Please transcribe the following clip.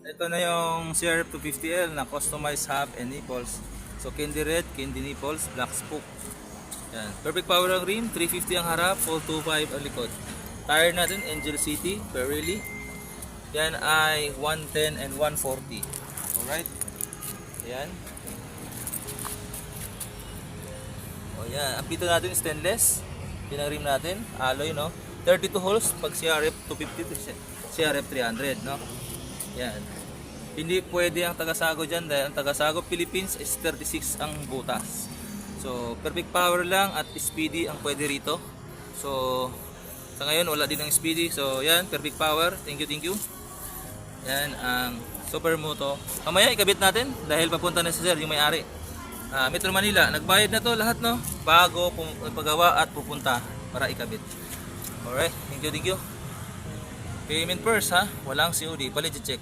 Ito na yung CRF 250L na customized hub and nipples. So candy red, candy nipples, black spoke. Yan. Perfect power ang rim, 350 ang harap, 425 ang likod. Tire natin, Angel City, Pirelli. Yan ay 110 and 140. Alright. Yan. O yan. Ang pito natin stainless. Yan ang rim natin. Alloy, no? 32 holes pag CRF 250, CRF 300, no? Yan. Hindi pwede ang Tagasago dyan dahil ang Tagasago Philippines is 36 ang butas. So, perfect power lang at speedy ang pwede rito. So, sa ngayon wala din ang speedy. So, yan, perfect power. Thank you, thank you. Yan ang Super Moto. Mamaya ikabit natin dahil papunta na si sir yung may-ari. Metro Manila, nagbayad na to lahat, no? Bago pagawa at pupunta para ikabit. Alright, thank you, thank you. Payment first, ha? Walang COD, palit check.